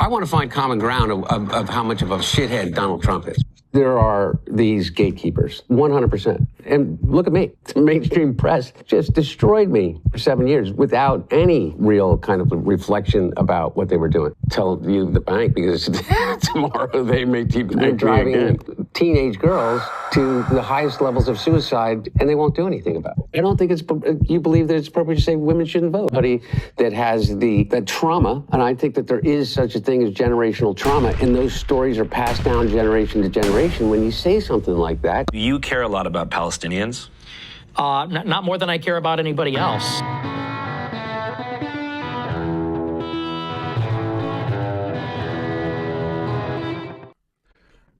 I want to find common ground of how much of a shithead Donald Trump is. There are these gatekeepers, 100%. And look at me. The mainstream press just destroyed me for 7 years without any real kind of reflection about what they were doing. Tell you the bank, because tomorrow they may they're driving teenage girls to the highest levels of suicide, and they won't do anything about it. I don't think you believe that it's appropriate to say women shouldn't vote. Somebody that has that trauma, and I think that there is such a thing as generational trauma, and those stories are passed down generation to generation. When you say something like that. You care a lot about Palestinians? Not more than I care about anybody else.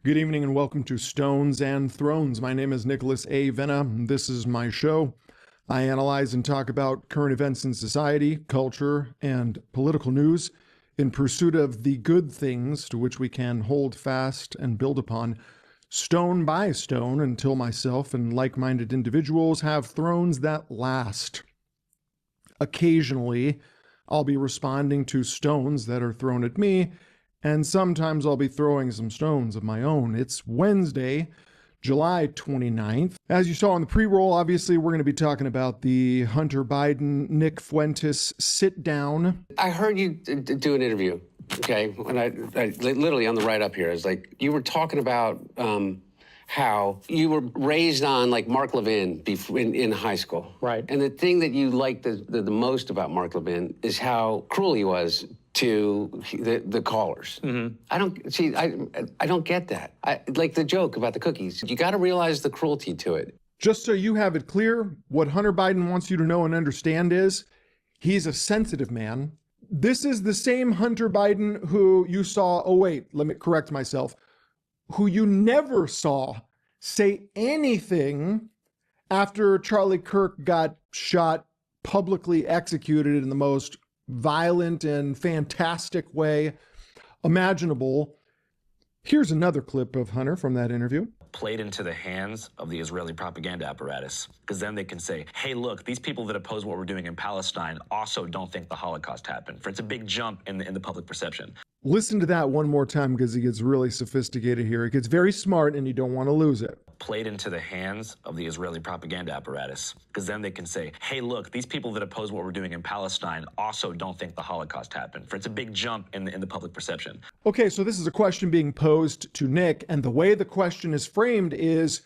Good evening and welcome to Stones and Thrones. My name is Nicholas A. Venna. This is my show. I analyze and talk about current events in society, culture, and political news in pursuit of the good things to which we can hold fast and build upon stone by stone until myself and like-minded individuals have thrones that last. Occasionally, I'll be responding to stones that are thrown at me, and sometimes I'll be throwing some stones of my own. It's Wednesday, July 29th. As you saw in the pre-roll, obviously, we're going to be talking about the Hunter Biden, Nick Fuentes sit-down. I heard you do an interview, okay, and I literally on the write-up here, is like, you were talking about how you were raised on, like, Mark Levin in high school. Right. And the thing that you liked the most about Mark Levin is how cruel he was to the callers. Mm-hmm. I don't get that. Like the joke about the cookies. You got to realize the cruelty to it. Just so you have it clear, what Hunter Biden wants you to know and understand is he's a sensitive man. This is the same Hunter Biden who you saw, let me correct myself, who you never saw say anything after Charlie Kirk got shot, publicly executed in the most violent and fantastic way imaginable. Here's another clip of Hunter from that interview. Played into the hands of the Israeli propaganda apparatus, because then they can say, hey, look, these people that oppose what we're doing in Palestine also don't think the Holocaust happened. For it's a big jump in the public perception. Listen to that one more time, because he gets really sophisticated here. It gets very smart and you don't want to lose it. Played into the hands of the Israeli propaganda apparatus, because then they can say, hey, look, these people that oppose what we're doing in Palestine also don't think the Holocaust happened. For it's a big jump in the public perception. Okay, so this is a question being posed to Nick, and the way the question is framed is,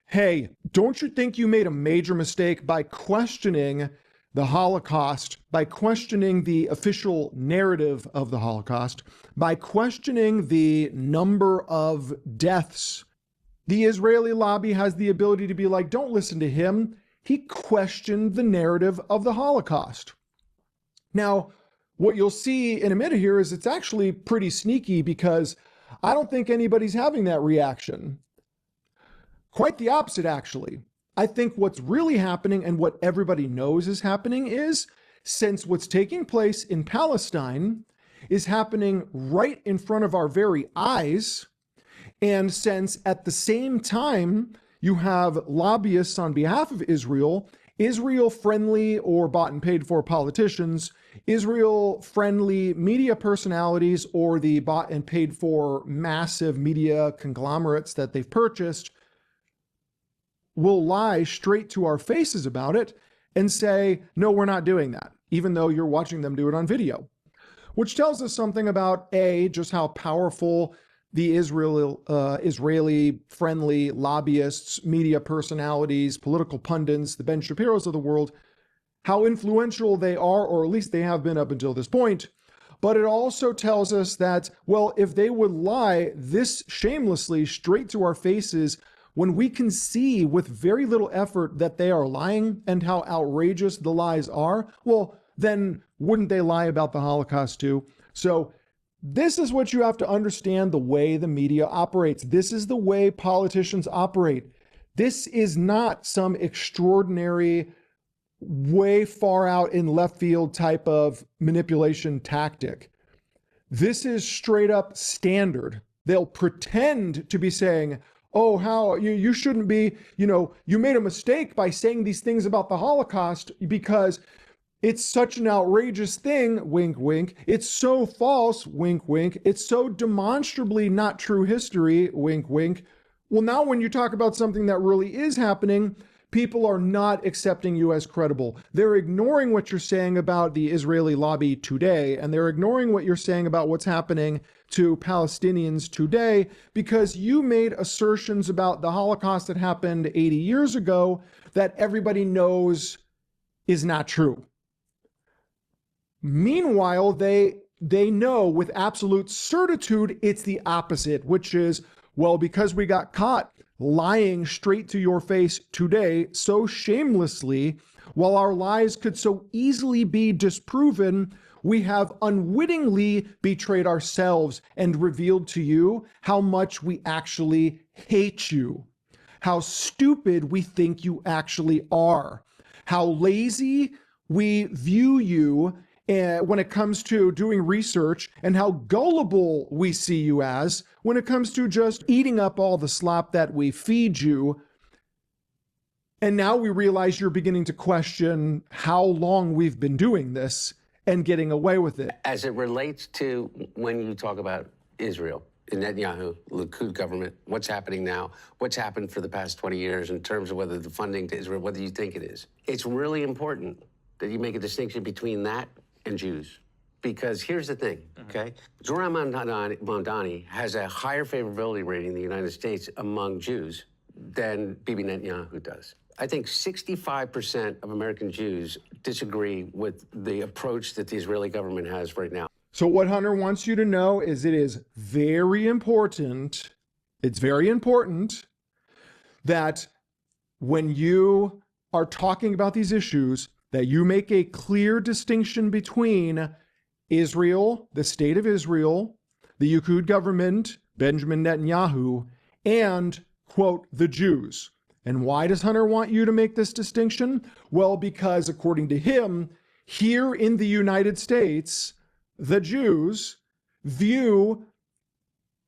hey, don't you think you made a major mistake by questioning the Holocaust, by questioning the official narrative of the Holocaust, by questioning the number of deaths? The Israeli lobby has the ability to be like, don't listen to him. He questioned the narrative of the Holocaust. Now, what you'll see in a minute here is it's actually pretty sneaky, because I don't think anybody's having that reaction. Quite the opposite, actually. I think what's really happening, and what everybody knows is happening, is since what's taking place in Palestine is happening right in front of our very eyes, and since at the same time you have lobbyists on behalf of Israel, Israel-friendly or bought and paid for politicians, Israel-friendly media personalities, or the bought and paid for massive media conglomerates that they've purchased, will lie straight to our faces about it and say, no, we're not doing that, even though you're watching them do it on video. Which tells us something about, just how powerful the Israeli-friendly lobbyists, media personalities, political pundits, the Ben Shapiros of the world, how influential they are, or at least they have been up until this point. But it also tells us that, well, if they would lie this shamelessly straight to our faces, when we can see with very little effort that they are lying and how outrageous the lies are, well, then wouldn't they lie about the Holocaust too? So this is what you have to understand, the way the media operates. This is the way politicians operate. This is not some extraordinary, way far out in left field type of manipulation tactic. This is straight up standard. They'll pretend to be saying, oh, how you shouldn't be, you made a mistake by saying these things about the Holocaust because It's such an outrageous thing, wink, wink. It's so false, wink, wink. It's so demonstrably not true history, wink, wink. Well, now when you talk about something that really is happening, people are not accepting you as credible. They're ignoring what you're saying about the Israeli lobby today, and they're ignoring what you're saying about what's happening to Palestinians today because you made assertions about the Holocaust that happened 80 years ago that everybody knows is not true. Meanwhile, they know with absolute certitude it's the opposite, which is, well, because we got caught lying straight to your face today so shamelessly, while our lies could so easily be disproven, we have unwittingly betrayed ourselves and revealed to you how much we actually hate you, how stupid we think you actually are, how lazy we view you when it comes to doing research, and how gullible we see you as when it comes to just eating up all the slop that we feed you. And now we realize you're beginning to question how long we've been doing this and getting away with it. As it relates to when you talk about Israel, Netanyahu, Likud government, what's happening now, what's happened for the past 20 years in terms of whether the funding to Israel, whether you think it is. It's really important that you make a distinction between that and Jews. Because here's the thing, okay? Zoran Mamdani has a higher favorability rating in the United States among Jews than Bibi Netanyahu does. I think 65% of American Jews disagree with the approach that the Israeli government has right now. So what Hunter wants you to know is it is very important, it's very important that when you are talking about these issues, that you make a clear distinction between Israel, the state of Israel, the Likud government, Benjamin Netanyahu, and, quote, the Jews. And why does Hunter want you to make this distinction? Well, because according to him, here in the United States, the Jews view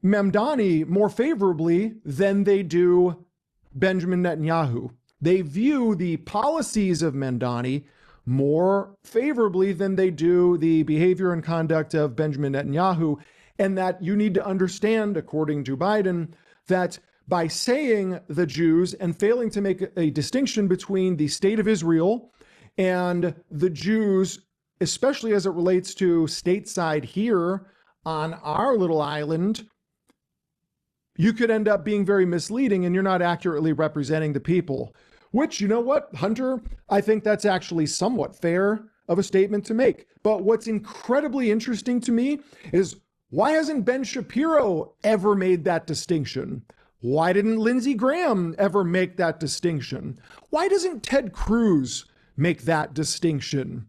Mamdani more favorably than they do Benjamin Netanyahu. They view the policies of Mamdani more favorably than they do the behavior and conduct of Benjamin Netanyahu, and that you need to understand, according to Biden, that by saying the Jews and failing to make a distinction between the state of Israel and the Jews, especially as it relates to stateside here on our little island, you could end up being very misleading and you're not accurately representing the people. Which, you know what, Hunter, I think that's actually somewhat fair of a statement to make. But what's incredibly interesting to me is why hasn't Ben Shapiro ever made that distinction? Why didn't Lindsey Graham ever make that distinction? Why doesn't Ted Cruz make that distinction?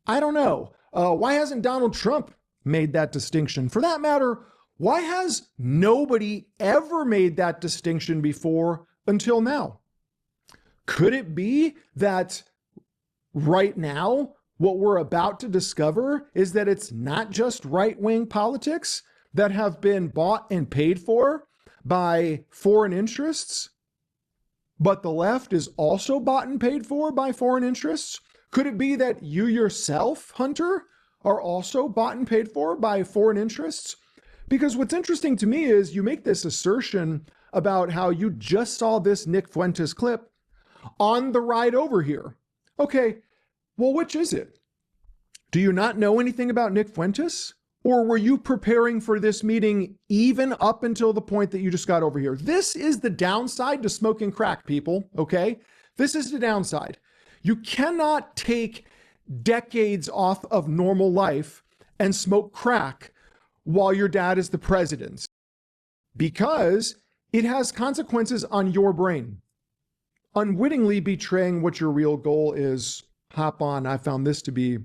I don't know. Why hasn't Donald Trump made that distinction? For that matter, why has nobody ever made that distinction before until now? Could it be that right now, what we're about to discover is that it's not just right-wing politics that have been bought and paid for by foreign interests, but the left is also bought and paid for by foreign interests? Could it be that you yourself, Hunter, are also bought and paid for by foreign interests? Because what's interesting to me is you make this assertion about how you just saw this Nick Fuentes clip on the ride over here. Okay, well, which is it? Do you not know anything about Nick Fuentes? Or were you preparing for this meeting even up until the point that you just got over here? This is the downside to smoking crack, people, okay? This is the downside. You cannot take decades off of normal life and smoke crack while your dad is the president, because it has consequences on your brain. Unwittingly betraying what your real goal is. Hop on. I found this to be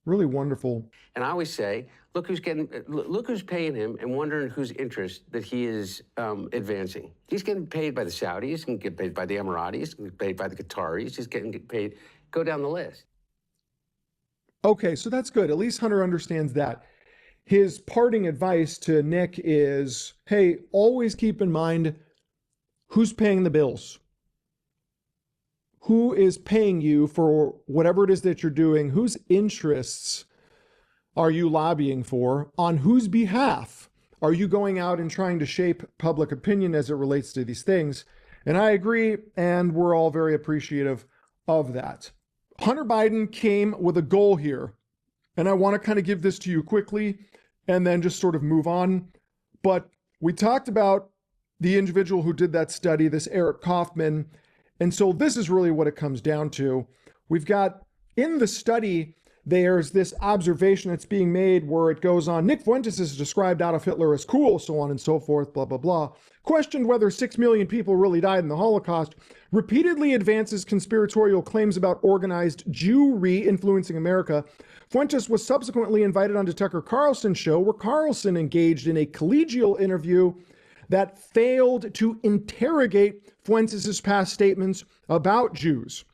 really wonderful. And I always say, look who's paying him, and wondering whose interest that he is advancing. He's getting paid by the Saudis, he's getting paid by the Emiratis, he's getting paid by the Qataris, he's getting paid. Go down the list. Okay, so that's good. At least Hunter understands that. His parting advice to Nick is, hey, always keep in mind who's paying the bills. who is paying you for whatever it is that you're doing, whose interests are you lobbying for, on whose behalf are you going out and trying to shape public opinion as it relates to these things? And I agree, and we're all very appreciative of that. Hunter Biden came with a goal here, and I want to kind of give this to you quickly and then just sort of move on. But we talked about the individual who did that study, this Eric Kaufman. And so this is really what it comes down to. We've got in the study, there's this observation that's being made where it goes on, Nick Fuentes has described Adolf Hitler as cool, so on and so forth, blah, blah, blah. Questioned whether 6 million people really died in the Holocaust, repeatedly advances conspiratorial claims about organized Jewry influencing America. Fuentes was subsequently invited onto Tucker Carlson's show, where Carlson engaged in a collegial interview that failed to interrogate Fuentes' past statements about Jews.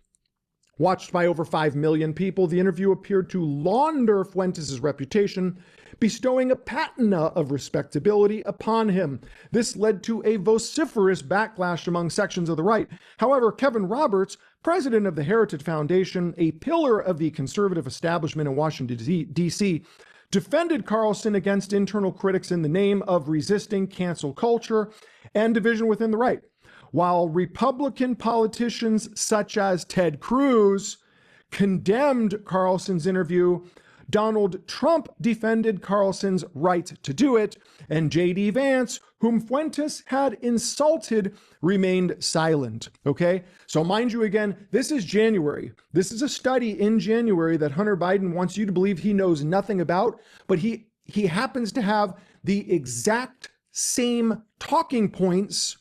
Watched by over 5 million people, the interview appeared to launder Fuentes' reputation, bestowing a patina of respectability upon him. This led to a vociferous backlash among sections of the right. However, Kevin Roberts, president of the Heritage Foundation, a pillar of the conservative establishment in Washington, D.C., defended Carlson against internal critics in the name of resisting cancel culture and division within the right. While Republican politicians such as Ted Cruz condemned Carlson's interview, Donald Trump defended Carlson's right to do it, and J.D. Vance, whom Fuentes had insulted, remained silent. Okay? So mind you again, this is January. This is a study in January that Hunter Biden wants you to believe he knows nothing about, but he happens to have the exact same talking points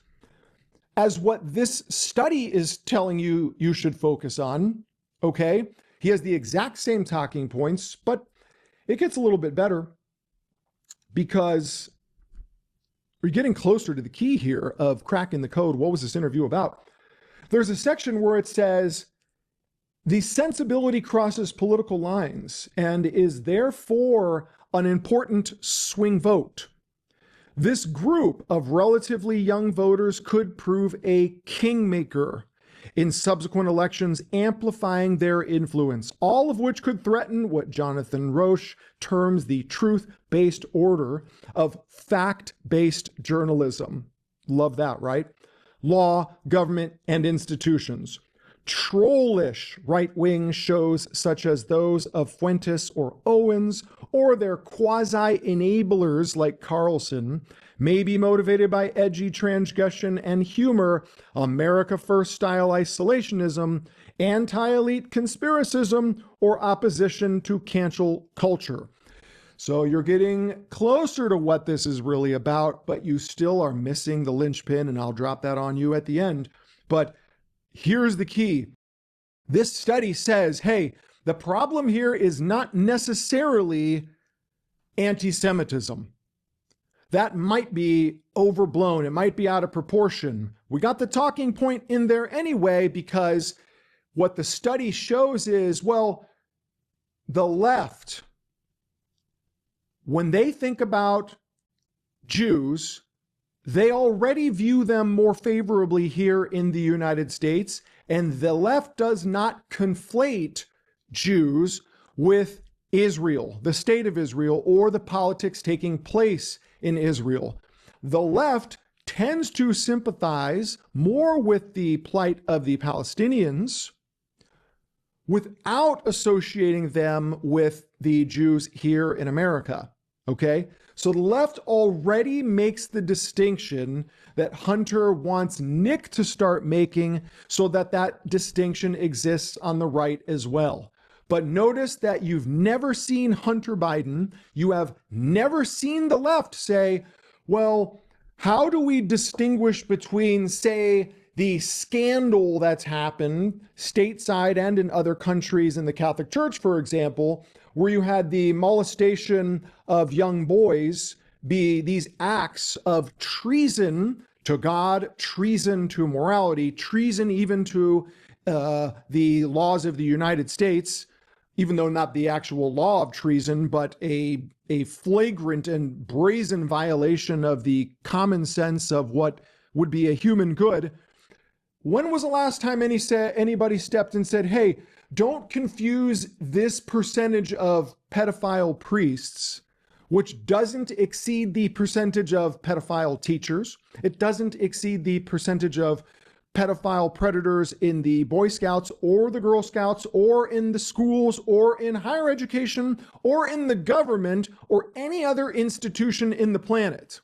as what this study is telling you you should focus on, okay? He has the exact same talking points, but it gets a little bit better because we're getting closer to the key here of cracking the code. What was this interview about? There's a section where it says, the sensibility crosses political lines and is therefore an important swing vote. This group of relatively young voters could prove a kingmaker in subsequent elections, amplifying their influence, all of which could threaten what Jonathan Roche terms the truth-based order of fact-based journalism. Love that, right? Law, government, and institutions. Trollish right-wing shows such as those of Fuentes or Owens or their quasi-enablers like Carlson may be motivated by edgy transgression and humor, America First style isolationism, anti-elite conspiracism, or opposition to cancel culture. So you're getting closer to what this is really about, but you still are missing the linchpin, and I'll drop that on you at the end. But here's the key. This study says, hey, the problem here is not necessarily anti-Semitism. That might be overblown. It might be out of proportion. We got the talking point in there anyway, because what the study shows is, well, the left, when they think about Jews, they already view them more favorably here in the United States, and the left does not conflate Jews with Israel, the state of Israel, or the politics taking place in Israel. The left tends to sympathize more with the plight of the Palestinians without associating them with the Jews here in America. Okay? So the left already makes the distinction that Hunter wants Nick to start making so that that distinction exists on the right as well. But notice that you've never seen Hunter Biden, you have never seen the left say, well, how do we distinguish between, say, the scandal that's happened stateside and in other countries in the Catholic Church, for example, where you had the molestation of young boys be these acts of treason to God, treason to morality, treason even to the laws of the United States, even though not the actual law of treason, but a flagrant and brazen violation of the common sense of what would be a human good. when was the last time anybody stepped and said, hey, don't confuse this percentage of pedophile priests, which doesn't exceed the percentage of pedophile teachers. It doesn't exceed the percentage of pedophile predators in the Boy Scouts or the Girl Scouts or in the schools or in higher education or in the government or any other institution in the planet.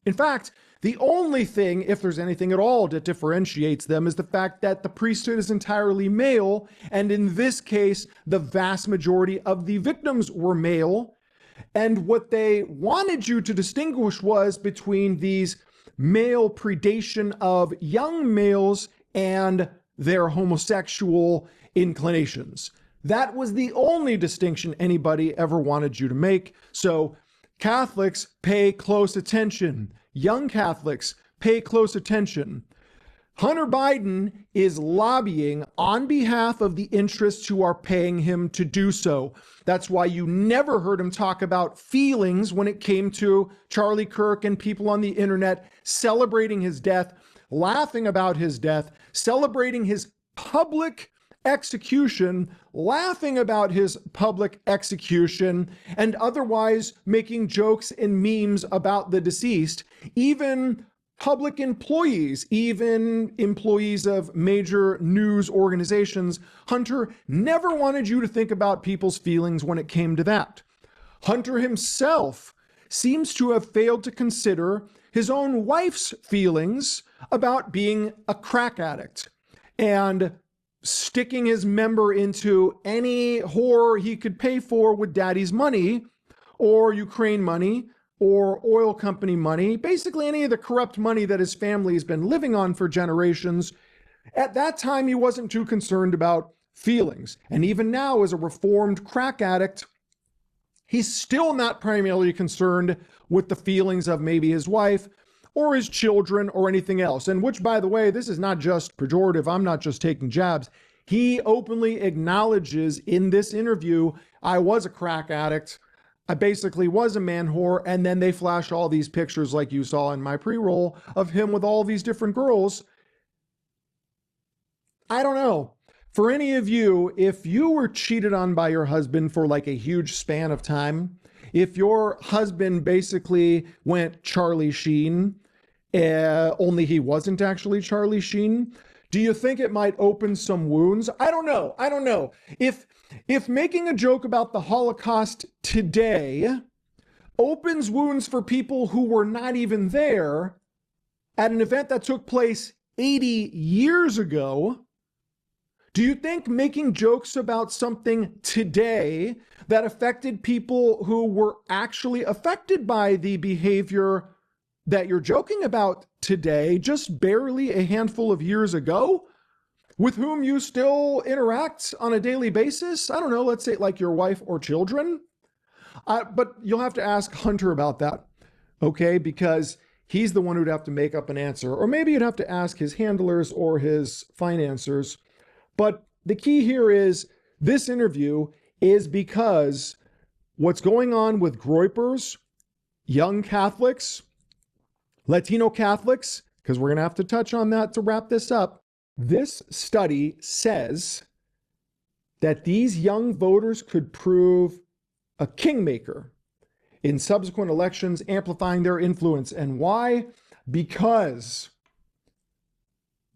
In fact, the only thing, if there's anything at all, that differentiates them is the fact that the priesthood is entirely male, and in this case, the vast majority of the victims were male. And what they wanted you to distinguish was between these male predation of young males and their homosexual inclinations. That was the only distinction anybody ever wanted you to make. So Catholics, pay close attention. Young Catholics, pay close attention. Hunter Biden is lobbying on behalf of the interests who are paying him to do so. That's why you never heard him talk about feelings when it came to Charlie Kirk and people on the internet celebrating his death, laughing about his death, celebrating his public execution, laughing about his public execution, and otherwise making jokes and memes about the deceased. Even public employees, even employees of major news organizations, Hunter never wanted you to think about people's feelings when it came to that. Hunter himself seems to have failed to consider his own wife's feelings about being a crack addict and sticking his member into any whore he could pay for with daddy's money or Ukraine money or oil company money, basically any of the corrupt money that his family has been living on for generations. At that time, he wasn't too concerned about feelings. And even now, as a reformed crack addict, he's still not primarily concerned with the feelings of maybe his wife or his children or anything else. And which, by the way, this is not just pejorative. I'm not just taking jabs. He openly acknowledges in this interview, I was a crack addict. I basically was a man whore. And then they flash all these pictures like you saw in my pre-roll of him with all these different girls. I don't know. For any of you, if you were cheated on by your husband for like a huge span of time, if your husband basically went Charlie Sheen, only he wasn't actually Charlie Sheen, do you think it might open some wounds? I don't know. I don't know. If making a joke about the Holocaust today opens wounds for people who were not even there at an event that took place 80 years ago, do you think making jokes about something today that affected people who were actually affected by the behavior that you're joking about today, just barely a handful of years ago, with whom you still interact on a daily basis? I don't know, let's say like your wife or children. But you'll have to ask Hunter about that, okay? Because he's the one who'd have to make up an answer. Or maybe you'd have to ask his handlers or his financiers. But the key here is this interview is because what's going on with Groypers, young Catholics, Latino Catholics, because we're going to have to touch on that to wrap this up. This study says that these young voters could prove a kingmaker in subsequent elections, amplifying their influence. And why? Because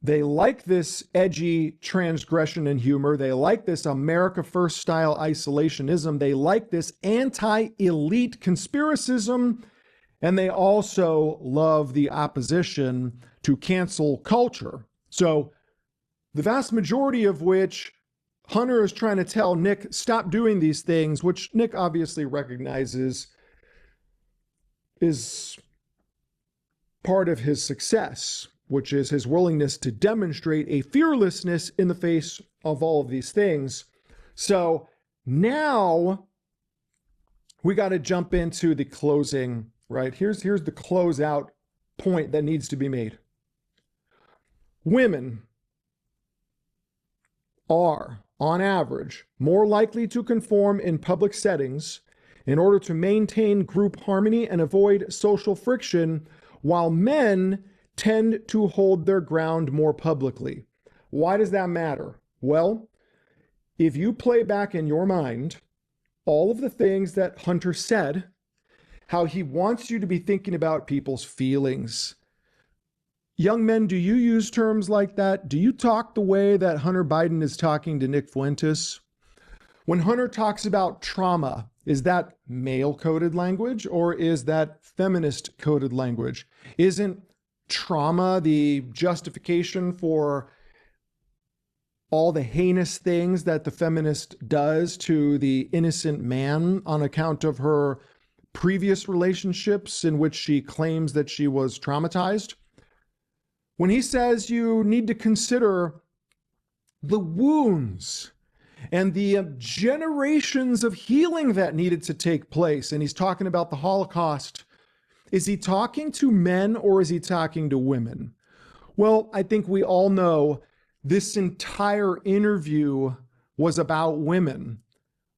they like this edgy transgression and humor. They like this America First style isolationism. They like this anti-elite conspiracism. And they also love the opposition to cancel culture. So the vast majority of which Hunter is trying to tell Nick, stop doing these things, which Nick obviously recognizes is part of his success, which is his willingness to demonstrate a fearlessness in the face of all of these things. So now we got to jump into the closing, right? Here's the closeout point that needs to be made. Women are, on average, more likely to conform in public settings in order to maintain group harmony and avoid social friction, while men tend to hold their ground more publicly. Why does that matter? Well, if you play back in your mind all of the things that Hunter said, how he wants you to be thinking about people's feelings. Young men, do you use terms like that? Do you talk the way that Hunter Biden is talking to Nick Fuentes? When Hunter talks about trauma, is that male-coded language or is that feminist-coded language? Isn't trauma the justification for all the heinous things that the feminist does to the innocent man on account of her previous relationships in which she claims that she was traumatized? When he says you need to consider the wounds and the generations of healing that needed to take place, and he's talking about the Holocaust, is he talking to men or is he talking to women? Well, I think we all know this entire interview was about women.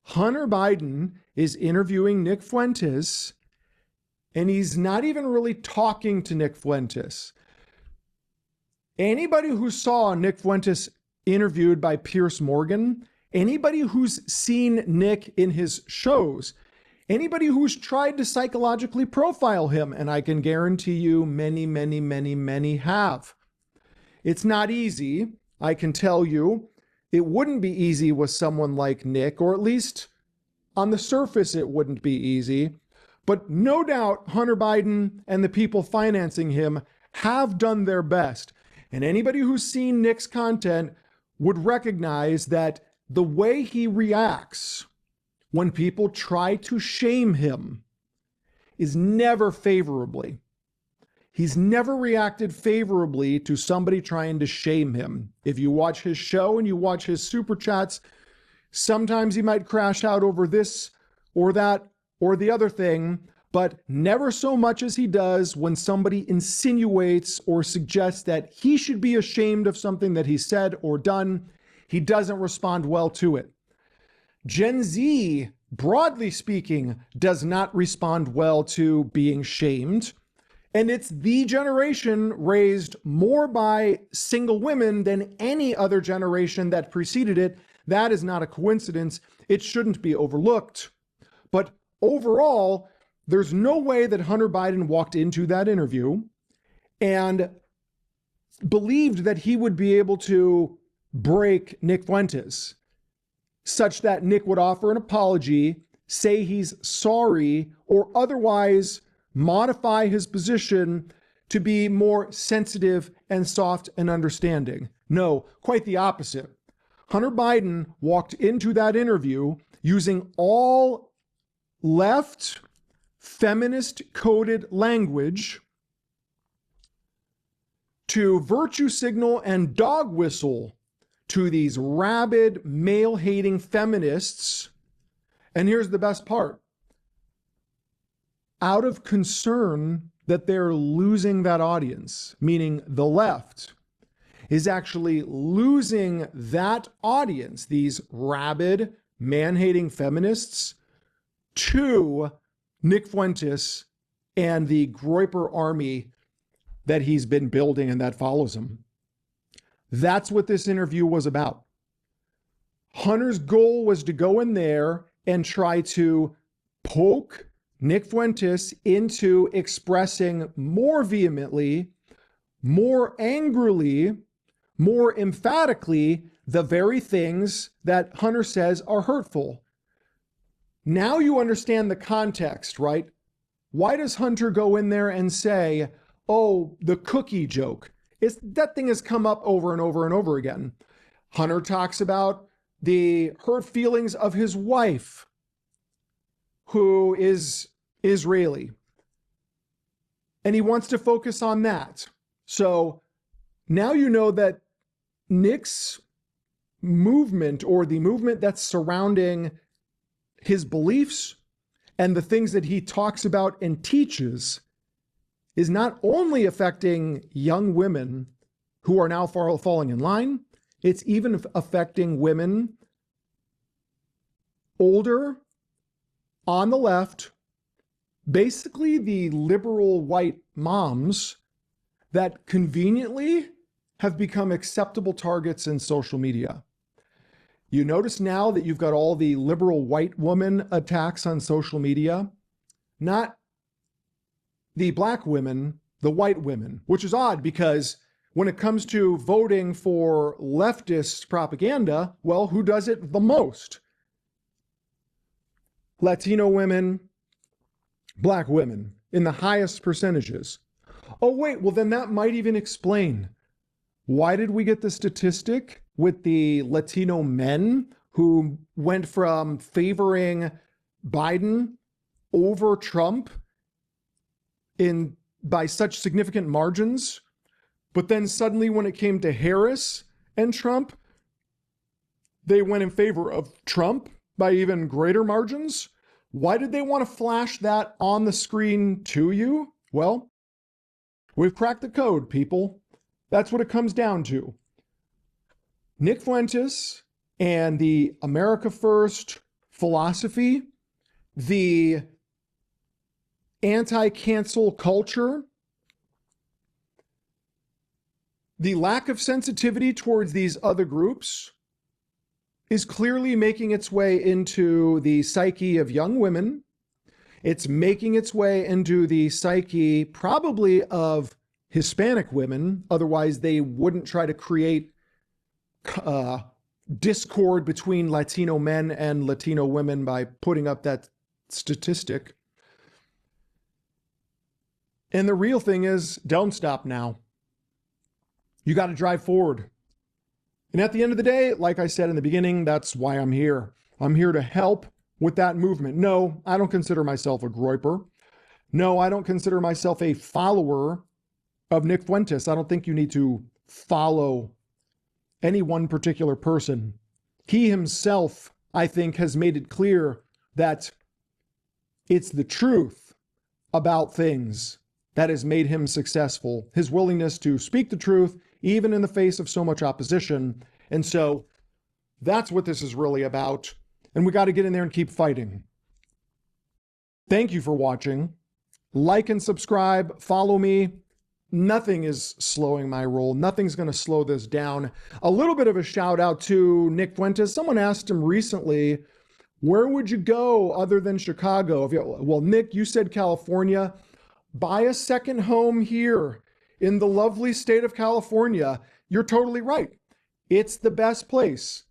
Hunter Biden is interviewing Nick Fuentes, and he's not even really talking to Nick Fuentes. Anybody who saw Nick Fuentes interviewed by Piers Morgan, anybody who's seen Nick in his shows, anybody who's tried to psychologically profile him, and I can guarantee you many have. It's not easy. I can tell you it wouldn't be easy with someone like Nick, or at least on the surface it wouldn't be easy. But no doubt Hunter Biden and the people financing him have done their best. And anybody who's seen Nick's content would recognize that the way he reacts when people try to shame him is never favorably. He's never reacted favorably to somebody trying to shame him. If you watch his show and you watch his super chats, sometimes he might crash out over this or that or the other thing, but never so much as he does when somebody insinuates or suggests that he should be ashamed of something that he said or done. He doesn't respond well to it. Gen Z, broadly speaking, does not respond well to being shamed. And it's the generation raised more by single women than any other generation that preceded it. That is not a coincidence. It shouldn't be overlooked. But overall, there's no way that Hunter Biden walked into that interview and believed that he would be able to break Nick Fuentes, such that Nick would offer an apology, say he's sorry, or otherwise modify his position to be more sensitive and soft and understanding. No, quite the opposite. Hunter Biden walked into that interview using all left feminist coded language to virtue signal and dog whistle to these rabid male-hating feminists. And here's the best part. Out of concern that they're losing that audience, meaning the left is actually losing that audience, these rabid, man-hating feminists, to Nick Fuentes and the Groyper army that he's been building and that follows him. That's what this interview was about. Hunter's goal was to go in there and try to poke Nick Fuentes into expressing more vehemently, more angrily, more emphatically the very things that Hunter says are hurtful. Now you understand the context, right? Why does Hunter go in there and say, oh, the cookie joke? That thing has come up over and over and over again. Hunter talks about the hurt feelings of his wife, who is Israeli. And he wants to focus on that. So now you know that Nick's movement, or the movement that's surrounding his beliefs and the things that he talks about and teaches, is not only affecting young women who are now falling in line, it's even affecting women older, on the left, basically the liberal white moms that conveniently have become acceptable targets in social media. You notice now that you've got all the liberal white woman attacks on social media, not the black women, the white women, which is odd because when it comes to voting for leftist propaganda, well, who does it the most? Latino women, black women in the highest percentages. Oh, wait, well, then that might even explain why did we get the statistic with the Latino men who went from favoring Biden over Trump by such significant margins, but then suddenly when it came to Harris and Trump, they went in favor of Trump by even greater margins? Why did they want to flash that on the screen to you? Well, we've cracked the code, people. That's what it comes down to. Nick Fuentes and the America First philosophy, the anti-cancel culture, the lack of sensitivity towards these other groups is clearly making its way into the psyche of young women. It's making its way into the psyche probably of Hispanic women. Otherwise, they wouldn't try to create discord between Latino men and Latino women by putting up that statistic. And the real thing is, don't stop now. You got to drive forward. And at the end of the day, like I said in the beginning, that's why I'm here. I'm here to help with that movement. No, I don't consider myself a groyper. No, I don't consider myself a follower of Nick Fuentes. I don't think you need to follow any one particular person. He himself, I think, has made it clear that it's the truth about things that has made him successful. His willingness to speak the truth, even in the face of so much opposition. And so that's what this is really about. And we got to get in there and keep fighting. Thank you for watching. Like and subscribe. Follow me. Nothing is slowing my roll. Nothing's going to slow this down. A little bit of a shout out to Nick Fuentes. Someone asked him recently, where would you go other than Chicago? Well, Nick, you said California. Buy a second home here in the lovely state of California. You're totally right. It's the best place.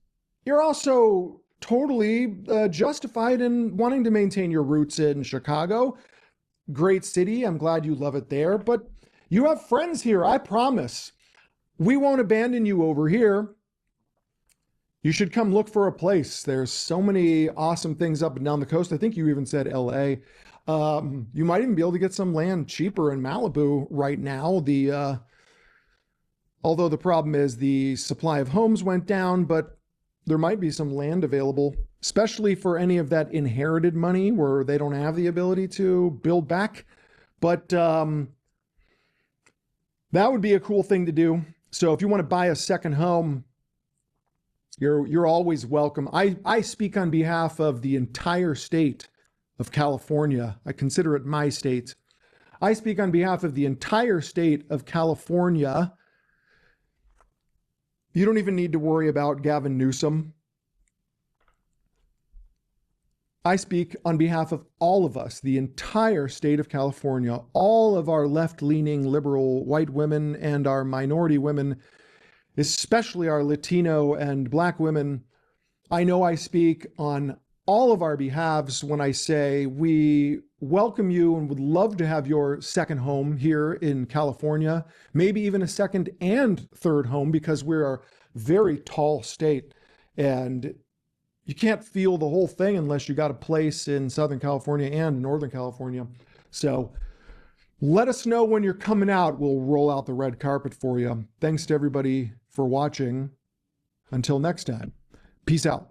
You're also totally justified in wanting to maintain your roots in Chicago. Great city. I'm glad you love it there. But you have friends here, I promise. We won't abandon you over here. You should come look for a place. There's so many awesome things up and down the coast. I think you even said LA. You might even be able to get some land cheaper in Malibu right now. Although the problem is the supply of homes went down, but there might be some land available, especially for any of that inherited money where they don't have the ability to build back. But that would be a cool thing to do. So if you want to buy a second home, you're always welcome. I speak on behalf of the entire state of California. I consider it my state. I speak on behalf of the entire state of California. You don't even need to worry about Gavin Newsom. I speak on behalf of all of us, the entire state of California, all of our left-leaning liberal white women and our minority women, especially our Latino and Black women. I know I speak on all of our behalves when I say we welcome you and would love to have your second home here in California, maybe even a second and third home, because we're a very tall state and you can't feel the whole thing unless you got a place in Southern California and Northern California. So let us know when you're coming out. We'll roll out the red carpet for you. Thanks to everybody for watching. Until next time, peace out.